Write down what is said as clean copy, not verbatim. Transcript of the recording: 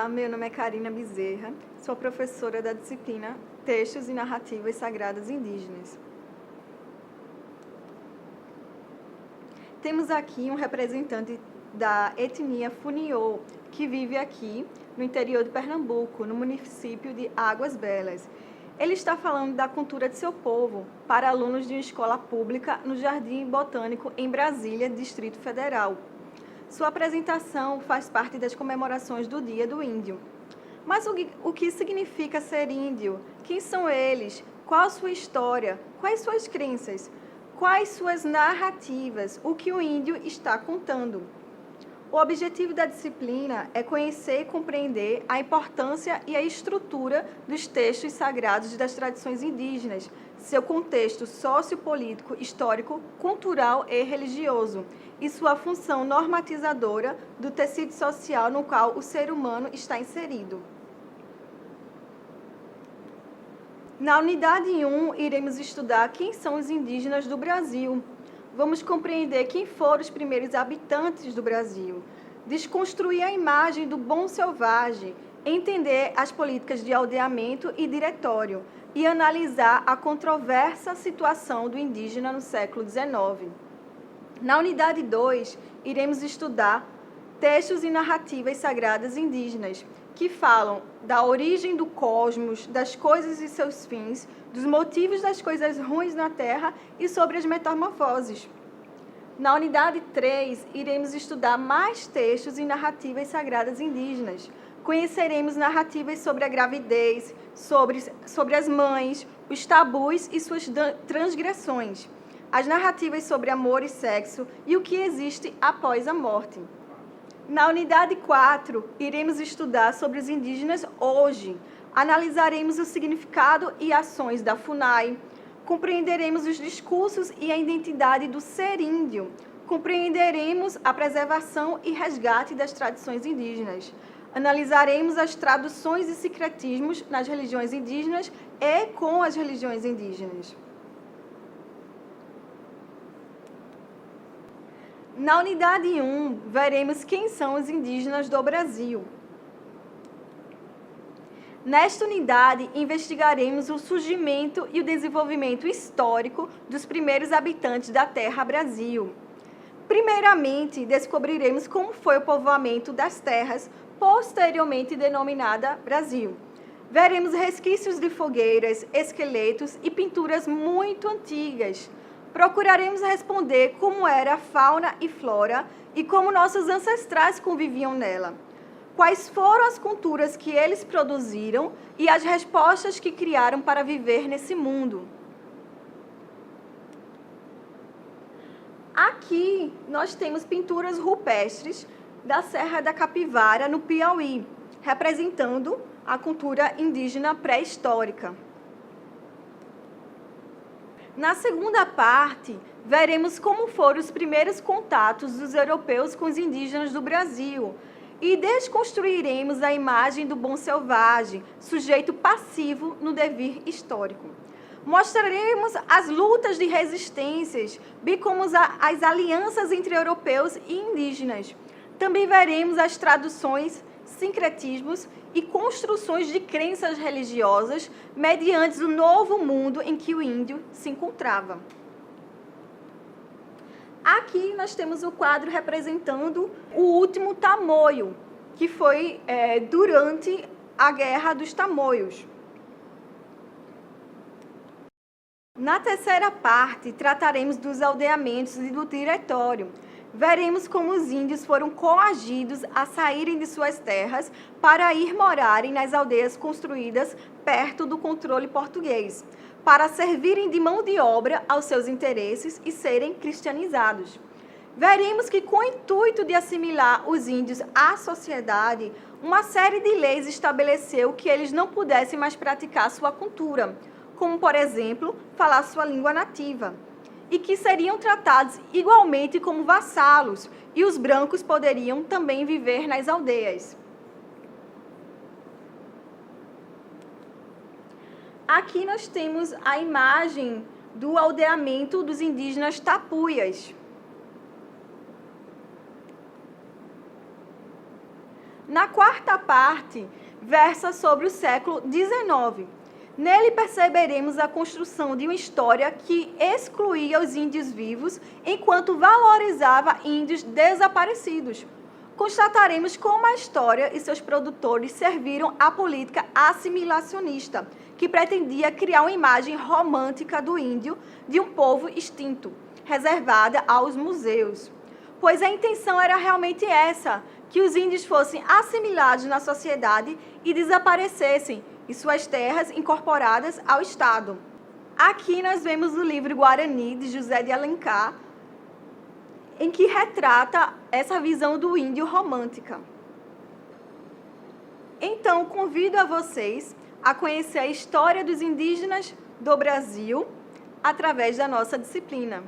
Olá, meu nome é Karina Bezerra, sou professora da disciplina Textos e Narrativas Sagradas Indígenas. Temos aqui um representante da etnia Funiô, que vive aqui no interior de Pernambuco, no município de Águas Belas. Ele está falando da cultura de seu povo para alunos de uma escola pública no Jardim Botânico, em Brasília, Distrito Federal. Sua apresentação faz parte das comemorações do Dia do Índio. Mas o que significa ser índio? Quem são eles? Qual a sua história? Quais suas crenças? Quais suas narrativas? O que o índio está contando? O objetivo da disciplina é conhecer e compreender a importância e a estrutura dos textos sagrados das tradições indígenas, seu contexto sociopolítico, histórico, cultural e religioso, e sua função normatizadora do tecido social no qual o ser humano está inserido. Na unidade 1, iremos estudar quem são os indígenas do Brasil. Vamos compreender quem foram os primeiros habitantes do Brasil, desconstruir a imagem do bom selvagem, entender as políticas de aldeamento e diretório e analisar a controversa situação do indígena no século XIX. Na unidade 2, iremos estudar textos e narrativas sagradas indígenas, que falam da origem do cosmos, das coisas e seus fins, dos motivos das coisas ruins na Terra e sobre as metamorfoses. Na unidade 3, iremos estudar mais textos e narrativas sagradas indígenas. Conheceremos narrativas sobre a gravidez, sobre as mães, os tabus e suas transgressões, as narrativas sobre amor e sexo e o que existe após a morte. Na unidade 4, iremos estudar sobre os indígenas hoje. Analisaremos o significado e ações da FUNAI, compreenderemos os discursos e a identidade do ser índio, compreenderemos a preservação e resgate das tradições indígenas, analisaremos as traduções e sincretismos nas religiões indígenas e com as religiões indígenas. Na unidade 1, veremos quem são os indígenas do Brasil. Nesta unidade, investigaremos o surgimento e o desenvolvimento histórico dos primeiros habitantes da terra Brasil. Primeiramente, descobriremos como foi o povoamento das terras, posteriormente denominada Brasil. Veremos resquícios de fogueiras, esqueletos e pinturas muito antigas. Procuraremos responder como era a fauna e flora e como nossos ancestrais conviviam nela. Quais foram as culturas que eles produziram e as respostas que criaram para viver nesse mundo. Aqui nós temos pinturas rupestres da Serra da Capivara, no Piauí, representando a cultura indígena pré-histórica. Na segunda parte, veremos como foram os primeiros contatos dos europeus com os indígenas do Brasil e desconstruiremos a imagem do bom selvagem, sujeito passivo no devir histórico. Mostraremos as lutas de resistências, bem como as alianças entre europeus e indígenas. Também veremos as traduções, sincretismos e construções de crenças religiosas mediante o novo mundo em que o índio se encontrava. Aqui nós temos o quadro representando o último tamoio, que foi durante a Guerra dos Tamoios. Na terceira parte, trataremos dos aldeamentos e do diretório. Veremos como os índios foram coagidos a saírem de suas terras para ir morarem nas aldeias construídas perto do controle português, para servirem de mão de obra aos seus interesses e serem cristianizados. Veremos que, com o intuito de assimilar os índios à sociedade, uma série de leis estabeleceu que eles não pudessem mais praticar sua cultura, como, por exemplo, falar sua língua nativa, e que seriam tratados igualmente como vassalos, e os brancos poderiam também viver nas aldeias. Aqui nós temos a imagem do aldeamento dos indígenas tapuias. Na quarta parte versa sobre o século XIX. Nele perceberemos a construção de uma história que excluía os índios vivos, enquanto valorizava índios desaparecidos. Constataremos como a história e seus produtores serviram à política assimilacionista, que pretendia criar uma imagem romântica do índio de um povo extinto, reservada aos museus. Pois a intenção era realmente essa, que os índios fossem assimilados na sociedade e desaparecessem, e suas terras incorporadas ao Estado. Aqui nós vemos o livro Guarani, de José de Alencar, em que retrata essa visão do índio romântica. Então, convido a vocês a conhecer a história dos indígenas do Brasil através da nossa disciplina.